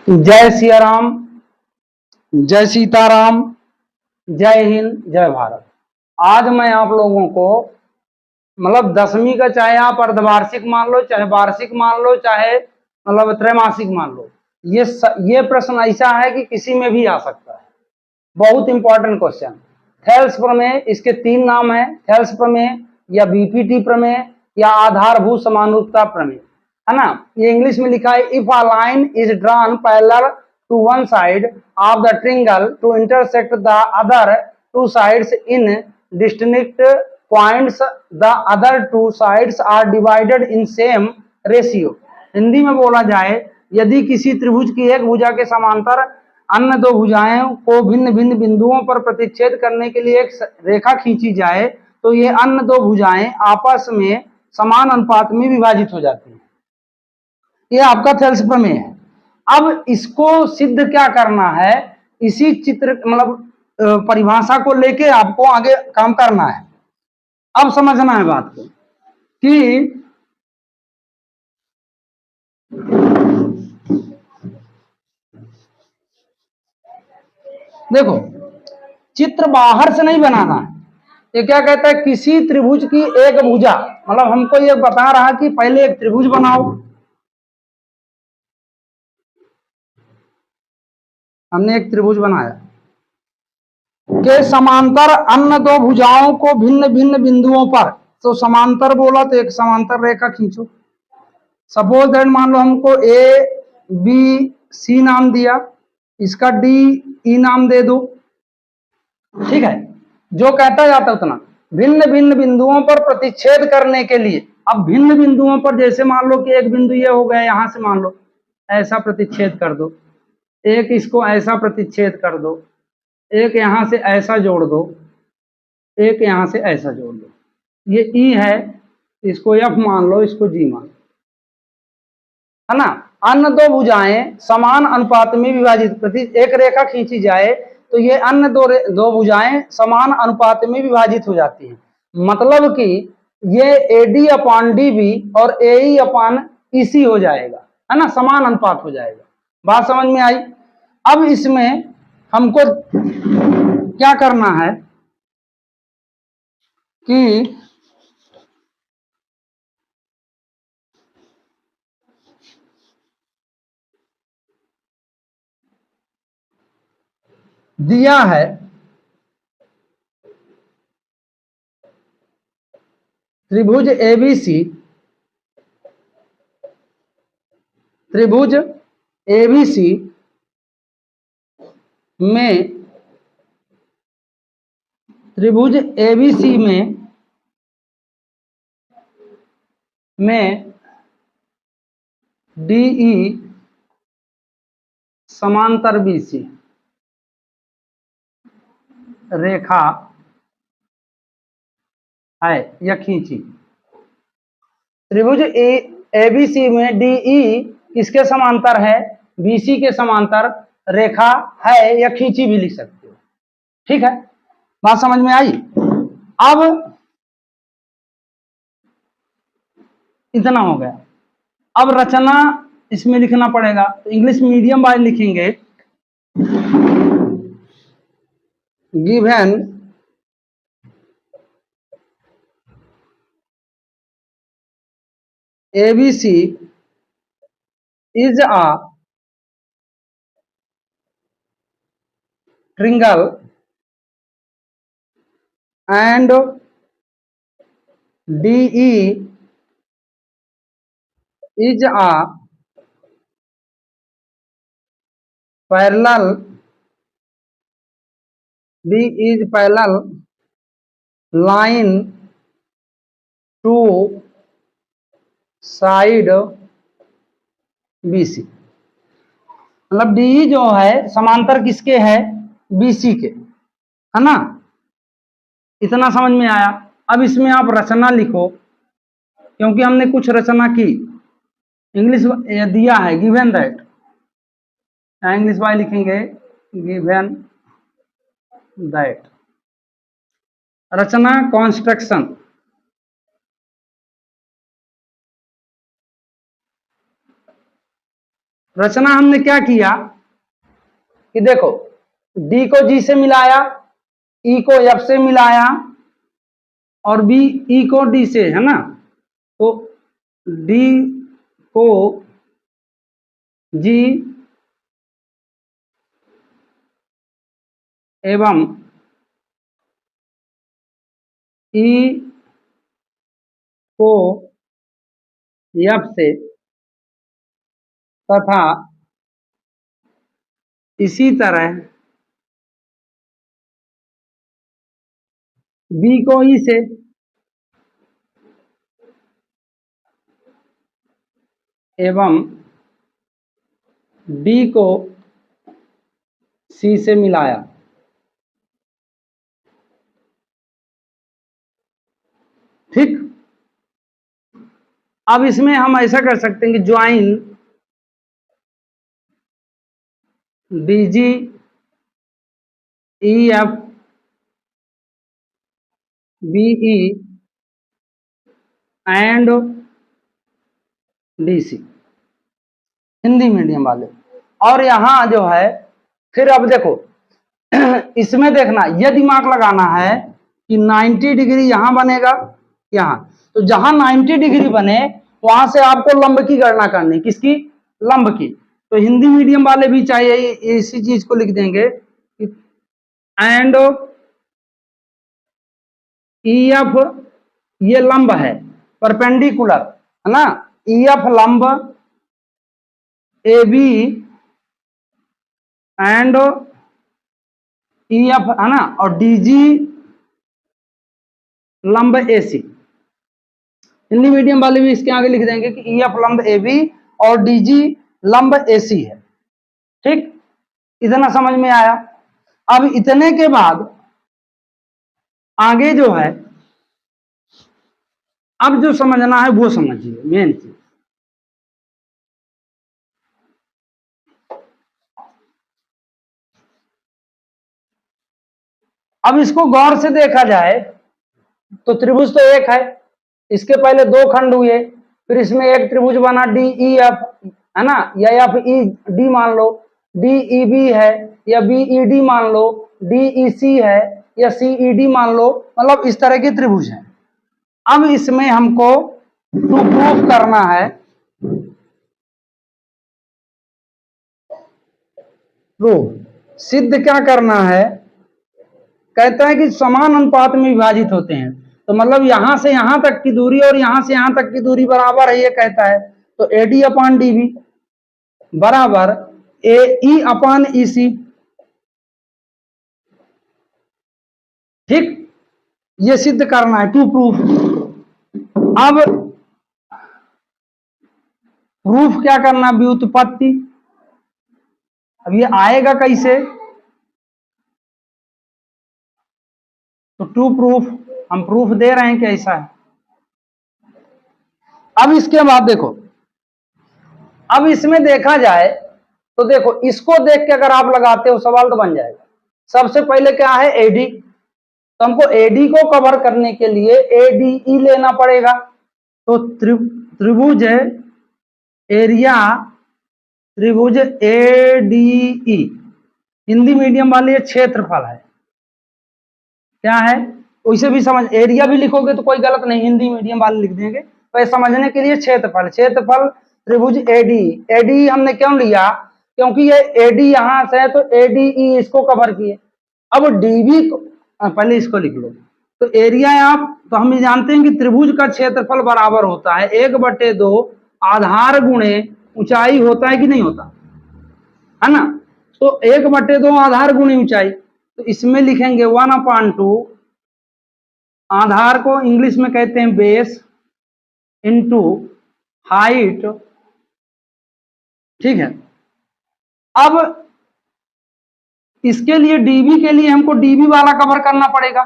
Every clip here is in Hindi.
जय सिया राम, जय सीताराम, जय हिंद, जय भारत। आज मैं आप लोगों को मतलब 10वीं का चाहे आप अर्धवार्षिक मान लो, चाहे वार्षिक मान लो, चाहे मतलब त्रैमासिक मान लो, ये प्रश्न ऐसा है कि किसी में भी आ सकता है। बहुत इंपॉर्टेंट क्वेश्चन। थेल्स प्रमेय, इसके 3 नाम है, थेल्स प्रमेय या बीपीटी प्रमेय या आधारभूत समानुपातता प्रमेय, है ना। ये इंग्लिश में लिखा है, if a line is drawn parallel to one side of the triangle to intersect the other two sides in distinct points, the other two sides are divided in same ratio. Hindi में बोला जाए, यदि किसी त्रिभुज की एक भुजा के समांतर अन्य 2 भुजाएं को भिन्न भिन्न बिंदुओं पर प्रतिच्छेद करने के लिए एक रेखा खींची जाए तो ये अन्य 2 भुजाएं आपस में समान अनुपात में विभाजित हो जाती हैं। ये आपका थेल्स प्रमेय है। अब इसको सिद्ध क्या करना है, इसी चित्र मतलब परिभाषा को लेके आपको आगे काम करना है। अब समझना है बात को कि देखो, चित्र बाहर से नहीं बनाना है। ये क्या कहता है, किसी त्रिभुज की एक भुजा, मतलब हमको ये बता रहा कि पहले एक त्रिभुज बनाओ। हमने एक त्रिभुज बनाया के समांतर अन्य 2 भुजाओं को भिन्न भिन्न बिंदुओं पर, तो समांतर बोला तो एक समांतर रेखा खींचो। सपोज दैट मान लो हमको ए बी सी नाम दिया, इसका डी ई नाम दे दो, ठीक है। जो कहता जाता उतना भिन्न भिन्न बिंदुओं पर प्रतिच्छेद करने के लिए, अब भिन्न बिंदुओं पर जैसे मान लो कि एक बिंदु ये हो गया, यहां से मान लो ऐसा प्रतिच्छेद कर दो, एक इसको ऐसा प्रतिच्छेद कर दो, एक यहां से ऐसा जोड़ दो, एक यहां से ऐसा जोड़ दो। ये ई है, इसको एफ मान लो, इसको जी मान लो, है ना। अन्य 2 भुजाएं समान अनुपात में विभाजित, एक रेखा खींची जाए तो ये अन्य 2 भुजाएं समान अनुपात में विभाजित हो जाती हैं। मतलब कि ये एडी अपॉन डीबी और एई अपॉन ईसी हो जाएगा, है ना, समान अनुपात हो जाएगा। बात समझ में आई। अब इसमें हमको क्या करना है कि दिया है त्रिभुज एबीसी, त्रिभुज एबीसी में, त्रिभुज एबीसी में डीई समांतर बीसी रेखा है या खींची। त्रिभुज एबीसी में डीई किसके समांतर है, बीसी के समांतर रेखा है या खींची भी लिख सकते हो, ठीक है। बात समझ में आई। अब इतना हो गया। अब रचना इसमें लिखना पड़ेगा, तो इंग्लिश मीडियम वाले लिखेंगे, given ABC is a triangle and DE is a parallel, D is parallel line to side BC। मतलब डी जो है समांतर किसके है, बीसी के, है ना। इतना समझ में आया। अब इसमें आप रचना लिखो, क्योंकि हमने कुछ रचना की। इंग्लिश दिया है गिवन दैट, इंग्लिश वाले लिखेंगे गिवन दैट। रचना कॉन्स्ट्रक्शन, रचना हमने क्या किया कि देखो डी को जी से मिलाया, ई को एफ से मिलाया और बी ई को डी से, है ना। तो डी को जी एवं ई को एफ से तथा इसी तरह बी को ई से एवं डी को सी से मिलाया। ठीक, अब इसमें हम ऐसा कर सकते हैं कि join DG E F BE and DC, Hindi medium वाले। और यहां जो है फिर अब देखो इसमें देखना, यह दिमाग लगाना है कि 90 डिग्री यहां बनेगा यहां, तो जहां 90 डिग्री बने वहां से आपको लंब की गणना करनी, किसकी, लंब की। तो हिंदी मीडियम वाले भी चाहिए इसी चीज को लिख देंगे एंड ई एफ, ये लंब है परपेंडिकुलर, है ना, ई एफ लंब A B and E F, है ना, और डीजी लंब ए सी। हिंदी मीडियम वाले भी इसके आगे लिख देंगे कि ई एफ लंब ए बी और डीजी लंब ए सी है। ठीक, इतना समझ में आया। अब इतने के बाद आगे जो है अब जो समझना है वो समझिए, मेन चीज। अब इसको गौर से देखा जाए तो त्रिभुज तो एक है, इसके पहले दो खंड हुए, फिर इसमें एक त्रिभुज बना डी ई एफ, है ना, या एफ ई डी मान लो, डी ई बी है, या बी ई डी मान लो, डी ई सी है, या सी ई डी मान लो, मतलब इस तरह के त्रिभुज है। अब इसमें हमको टू प्रूफ करना है, प्रूफ सिद्ध क्या करना है, कहता है कि समान अनुपात में विभाजित होते हैं, तो मतलब यहां से यहां तक की दूरी और यहां से यहां तक की दूरी बराबर है, ये कहता है। तो एडी अपान डीबी बराबर ए ई अपान ई सी। ठीक, ये सिद्ध करना है, टू प्रूफ। अब प्रूफ क्या करना, व्युत्पत्ति। अब ये आएगा कैसे, तो टू प्रूफ, हम प्रूफ दे रहे हैं कि ऐसा है। अब इसके बाद देखो, अब इसमें देखा जाए तो देखो इसको देख के अगर आप लगाते हो सवाल तो बन जाएगा। सबसे पहले क्या है, एडी, तो हमको एडी को कवर करने के लिए एडीई लेना पड़ेगा। तो त्रिभुज एरिया, त्रिभुज एडीई, हिंदी मीडियम वाले क्षेत्रफल है, क्या है, वैसे भी समझ, एरिया भी लिखोगे तो कोई गलत नहीं, हिंदी मीडियम वाले लिख देंगे। तो समझने के लिए क्षेत्रफल, क्षेत्रफल त्रिभुज एडी, एडी हमने क्यों लिया, क्योंकि ये एडी यहां से है तो एडीई इसको कवर किए। अब डीबी पहले इसको लिख लो, तो एरिया आप, तो हम ये जानते हैं कि त्रिभुज का क्षेत्रफल बराबर होता है 1/2 आधार गुणे ऊंचाई, होता है कि नहीं होता, है ना। तो 1/2 आधार गुणे ऊंचाई, तो इसमें लिखेंगे 1/2 आधार को इंग्लिश में कहते हैं बेस इनटू हाइट। ठीक है, अब इसके लिए डीबी के लिए हमको डीबी वाला कवर करना पड़ेगा,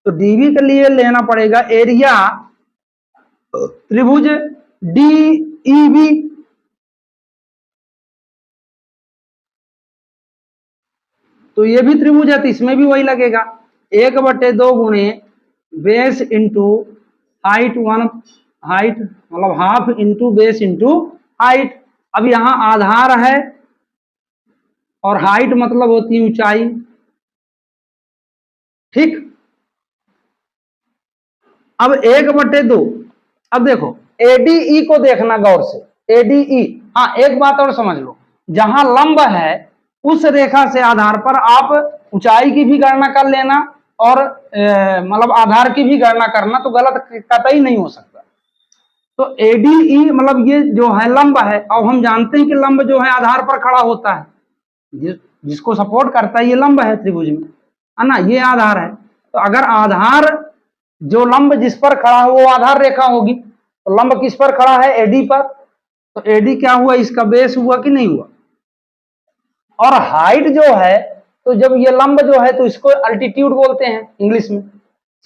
तो डीबी के लिए लेना पड़ेगा एरिया त्रिभुज डीईबी। तो ये भी त्रिभुज है तो इसमें भी वही लगेगा, 1/2 गुणे बेस इंटू हाइट, 1 हाइट मतलब half into base into height. अब यहां आधार है और हाइट मतलब होती है ऊंचाई, ठीक। अब 1/2, अब देखो एडीई को देखना गौर से, एडीई, हाँ एक बात और समझ लो, जहां लंब है उस रेखा से आधार पर आप ऊंचाई की भी गणना कर लेना और मतलब आधार की भी गणना करना, तो गलत कतई नहीं हो सकता। तो एडीई मतलब ये जो है लंब है, अब हम जानते हैं कि लंब जो है आधार पर खड़ा होता है, जिसको सपोर्ट करता है ये लंब है त्रिभुज में, है ना, ये आधार है। तो अगर आधार जो लंब जिस पर खड़ा है वो आधार रेखा होगी, तो लंब किस पर खड़ा है, एडी पर, तो एडी क्या हुआ, इसका बेस हुआ कि नहीं हुआ। और हाइट जो है, तो जब ये लंब जो है तो इसको अल्टीट्यूड बोलते हैं इंग्लिश में,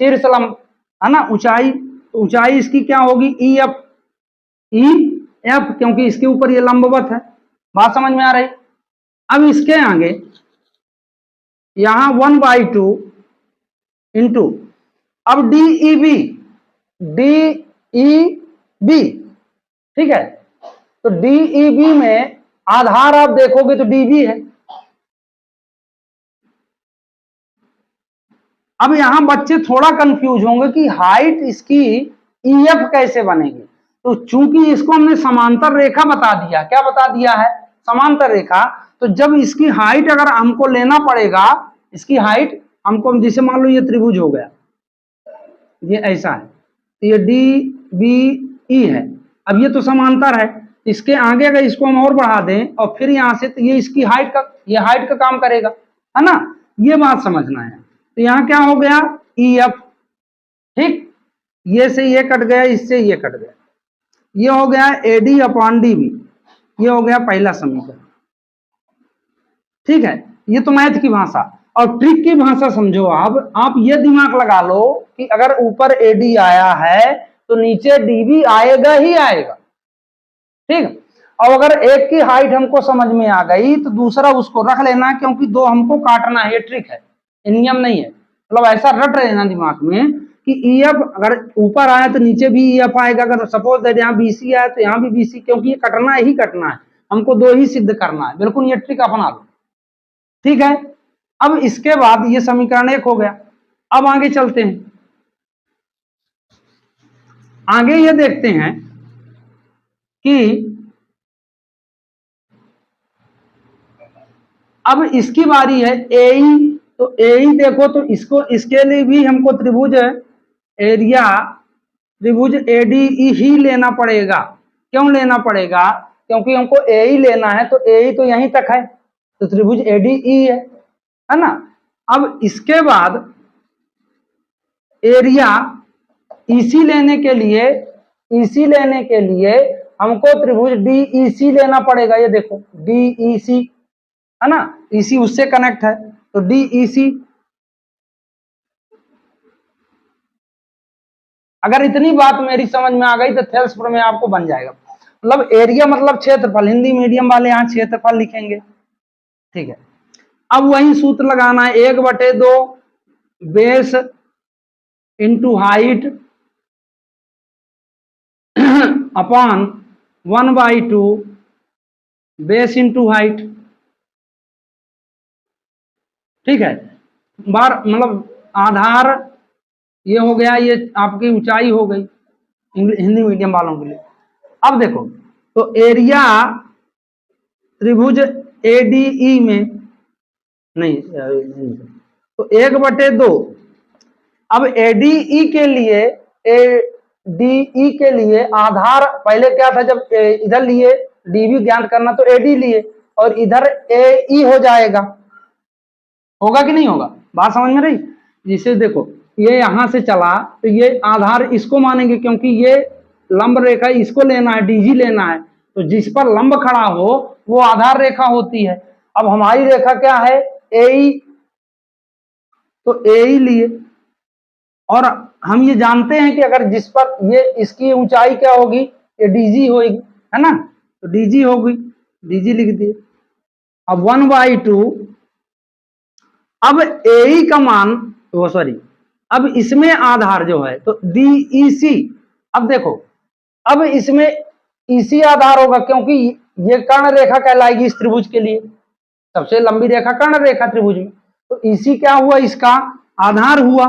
शीर्ष लंब, है ना, ऊंचाई, तो ऊंचाई इसकी क्या होगी, ई एफ, ई एफ, क्योंकि इसके ऊपर ये लंबवत है। बात समझ में आ रही। अब इसके आगे यहां 1/2 इंटू, अब डीईबी, डीईबी, ठीक है, तो डीईबी में आधार आप देखोगे तो डीबी है। अब यहां बच्चे थोड़ा कंफ्यूज होंगे कि हाइट इसकी ईएफ कैसे बनेगी, तो चूंकि इसको हमने समांतर रेखा बता दिया, क्या बता दिया है, समांतर रेखा, तो जब इसकी हाइट अगर हमको लेना पड़ेगा, इसकी हाइट हमको, जैसे मान लो ये त्रिभुज हो गया, ये ऐसा है, तो ये डी बी ई है, अब ये तो समांतर है, इसके आगे अगर इसको हम और बढ़ा दें और फिर यहां से, तो ये इसकी हाइट का, ये हाइट का काम करेगा, है ना, ये बात समझना है। तो यहां क्या हो गया, ई एफ, ठीक, ये से ये कट गया, इससे ये कट गया, ये हो गया एडी अपॉन डी बी, ये हो गया पहला समीकरण, ठीक है। ये तो मैथ की भाषा, और ट्रिक की भाषा समझो। आप ये दिमाग लगा लो कि अगर ऊपर एडी आया है तो नीचे डीबी आएगा ही आएगा, ठीक। और अगर एक की हाइट हमको समझ में आ गई तो दूसरा उसको रख लेना, क्योंकि दो हमको काटना है, ये ट्रिक है, नियम नहीं है, मतलब ऐसा रट लेना दिमाग में कि ईएफ अगर ऊपर आया तो नीचे भी ईएफ आएगा, अगर सपोज दैट यहाँ बीसी आया तो यहाँ भी बीसी, क्योंकि ये कटना ही कटना है, हमको दो ही सिद्ध करना है, बिल्कुल ये ट्रिक अपना लो, ठीक है। अब इसके बाद ये समीकरण 1 हो गया। अब आगे चलते हैं, आगे ये देखते हैं कि अब इसकी बारी है एई, तो एई देखो, तो इसको, इसके लिए भी हमको त्रिभुज एरिया, त्रिभुज एडीई ही लेना पड़ेगा। क्यों लेना पड़ेगा, क्योंकि हमको एई लेना है, तो एई तो यहीं तक है, तो त्रिभुज एडीई है ना। अब इसके बाद एरिया ईसी लेने के लिए, ईसी लेने के लिए हमको त्रिभुज डीईसी लेना पड़ेगा, ये देखो डीईसी, है ना, ईसी उससे कनेक्ट है, तो डीईसी। अगर इतनी बात मेरी समझ में आ गई तो थेल्स पर में आपको बन जाएगा, मतलब एरिया मतलब क्षेत्रफल, हिंदी मीडियम वाले यहां क्षेत्रफल लिखेंगे, ठीक है। अब वही सूत्र लगाना है, 1/2 base into height upon 1/2 base into height, ठीक है। बार मतलब आधार ये हो गया, ये आपकी ऊंचाई हो गई हिंदी मीडियम वालों के लिए। अब देखो, तो एरिया त्रिभुज एडीई में नहीं, तो 1/2, अब एडीई के लिए, एडीई के लिए आधार पहले क्या था, जब इधर लिए डीबी ज्ञात करना तो एडी लिए, और इधर एई हो जाएगा, होगा कि नहीं होगा, बात समझ में रही। जिसे देखो ये यहां से चला तो ये आधार इसको मानेंगे, क्योंकि ये लंब रेखा इसको लेना है, डीजी लेना है, तो जिस पर लंब खड़ा हो वो आधार रेखा होती है। अब हमारी रेखा क्या है, एई, तो एई लिए, और हम ये जानते हैं कि अगर जिस पर ये, इसकी ऊंचाई क्या होगी, ये डीजी होगी, है ना, तो डीजी होगी, डीजी लिख दिए। अब 1/2, अब एई का मान, वो सॉरी, अब इसमें आधार जो है तो डीईसी, अब देखो, अब इसमें ईसी आधार होगा, क्योंकि ये कर्ण रेखा कहलाएगी इस त्रिभुज के लिए, सबसे लंबी रेखा कर्ण रेखा त्रिभुज में। तो इसी क्या हुआ, इसका आधार हुआ।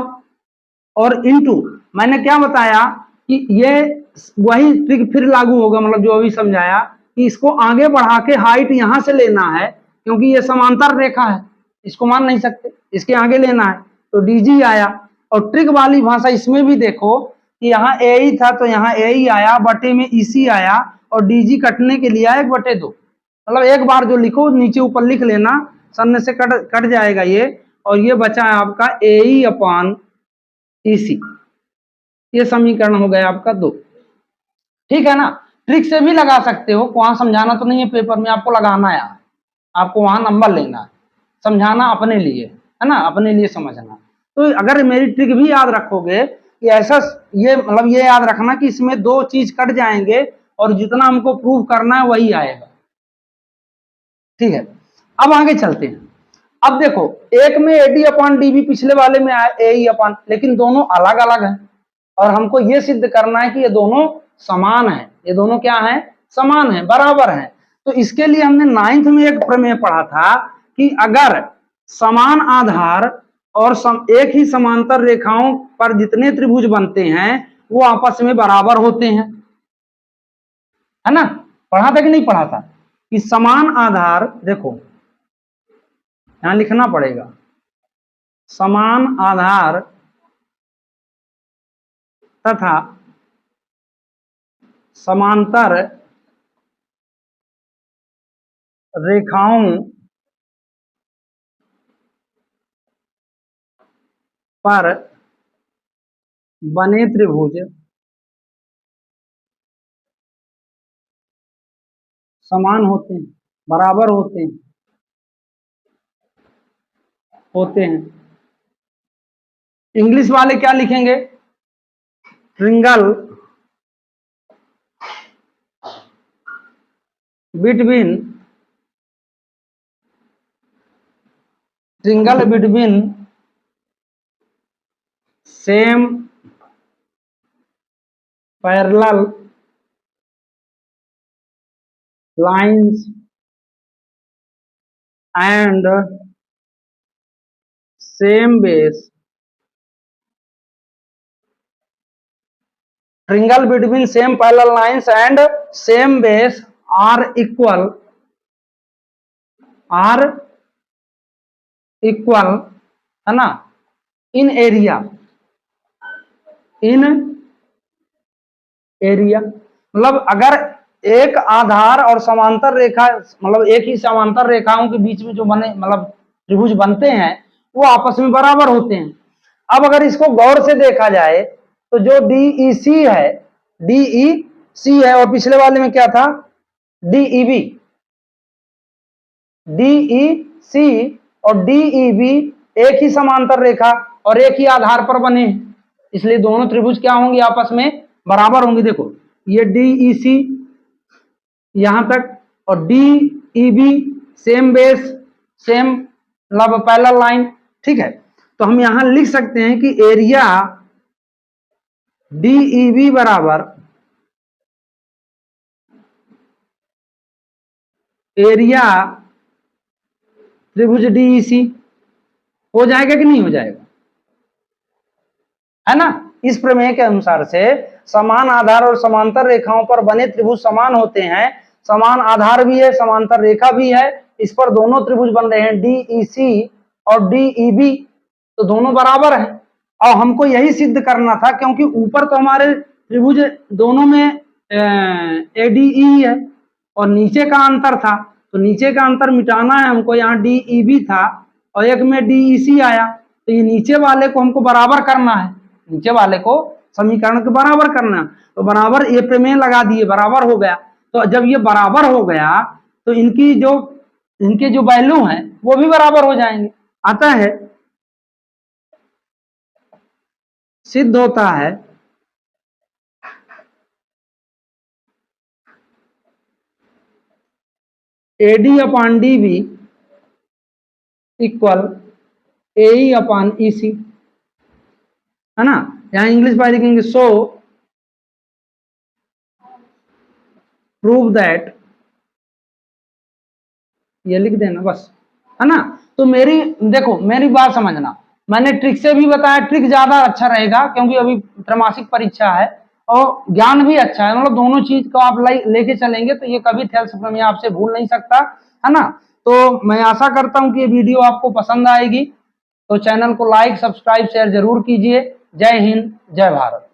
और इनटू मैंने क्या बताया कि ये वही ट्रिक फिर लागू होगा, मतलब जो अभी समझाया कि इसको आगे बढ़ा के हाइट यहां से लेना है, क्योंकि ये समांतर रेखा है, इसको मान नहीं सकते, इसके आगे लेना है। तो डीजी आया। और ट्रिक वाली भाषा इसमें भी देखो कि यहाँ ए ही था तो यहाँ ए ही आया, बटे में ईसी आया, और डीजी कटने के लिए 1/2, मतलब एक बार जो लिखो नीचे ऊपर लिख लेना, सामने से कट जाएगा ये, और ये बचा है आपका ए ई अपान ईसी। ये समीकरण हो गया आपका 2। ठीक है ना। ट्रिक से भी लगा सकते हो, वहां समझाना तो नहीं है पेपर में, आपको लगाना है, आपको वहां नंबर लेना है, समझाना अपने लिए है ना, अपने लिए समझना। तो अगर मेरी ट्रिक भी याद रखोगे कि ऐसा, ये मतलब ये याद रखना कि इसमें 2 चीज कट जाएंगे और जितना हमको प्रूव करना है वही आएगा। ठीक है, अब आगे चलते हैं। अब देखो, एक में एडी अपॉन डीबी, पिछले वाले में आया ए अपॉन, लेकिन दोनों अलग अलग हैं, और हमको ये सिद्ध करना है कि ये दोनों समान है। ये दोनों क्या है, समान है, बराबर है। तो इसके लिए हमने 9th में एक प्रमेय पढ़ा था कि अगर समान आधार और एक ही समांतर रेखाओं पर जितने त्रिभुज बनते हैं वो आपस में बराबर होते हैं, है ना। पढ़ा था कि नहीं पढ़ा था कि समान आधार, देखो यहां लिखना पड़ेगा, समान आधार तथा समांतर रेखाओं पर बने त्रिभुज समान होते हैं, बराबर होते हैं। इंग्लिश वाले क्या लिखेंगे, triangle between same parallel lines and same base. Triangle between same parallel lines and same base are equal, है ना, इन एरिया। मतलब अगर एक आधार और समांतर रेखा, मतलब एक ही समांतर रेखाओं के बीच में जो बने, मतलब त्रिभुज बनते हैं, वो आपस में बराबर होते हैं। अब अगर इसको गौर से देखा जाए तो जो डीईसी है, डीईसी है, और पिछले वाले में क्या था, डीईबी, डीईसी और डीईबी एक ही समांतर रेखा और एक ही आधार पर बने, इसलिए दोनों त्रिभुज क्या होंगे, आपस में बराबर होंगे। देखो ये डीईसी यहां तक और डीईबी सेम बेस, सेम मतलब पैरेलल लाइन। ठीक है, तो हम यहां लिख सकते हैं कि एरिया डीईबी बराबर एरिया त्रिभुज डीईसी। हो जाएगा कि नहीं हो जाएगा, है ना। इस प्रमेय के अनुसार से समान आधार और समांतर रेखाओं पर बने त्रिभुज समान होते हैं, समान आधार भी है, समांतर रेखा भी है, इस पर दोनों त्रिभुज बन रहे हैं डीईसी और डीईबी, तो दोनों बराबर हैं। और हमको यही सिद्ध करना था, क्योंकि ऊपर तो हमारे त्रिभुज दोनों में एडीई है और नीचे का अंतर था, तो नीचे का अंतर मिटाना है हमको। यहाँ डीईबी था और एक में डीईसी आया, तो ये नीचे वाले को हमको बराबर करना है, नीचे वाले को समीकरण के बराबर करना है। तो बराबर ये प्रमेय लगा दिए, बराबर हो गया। तो जब ये बराबर हो गया तो इनके जो वैल्यू हैं वो भी बराबर हो जाएंगे। अतः सिद्ध होता है एडी अपान डीबी इक्वल एई अपान ईसी, है ना। यहां इंग्लिश में लिखेंगे, सो प्रूव दैट ये लिख देना बस, है ना। तो मेरी देखो, मेरी बात समझना, मैंने ट्रिक से भी बताया, ट्रिक ज्यादा अच्छा रहेगा क्योंकि अभी त्रैमासिक परीक्षा है और ज्ञान भी अच्छा है, मतलब दोनों चीज को आप लेके चलेंगे तो ये कभी थैलेसीमिया आपसे भूल नहीं सकता, है ना। तो मैं आशा करता हूं कि ये वीडियो आपको पसंद आएगी, तो चैनल को लाइक सब्सक्राइब शेयर जरूर कीजिए। जय हिंद, जय भारत।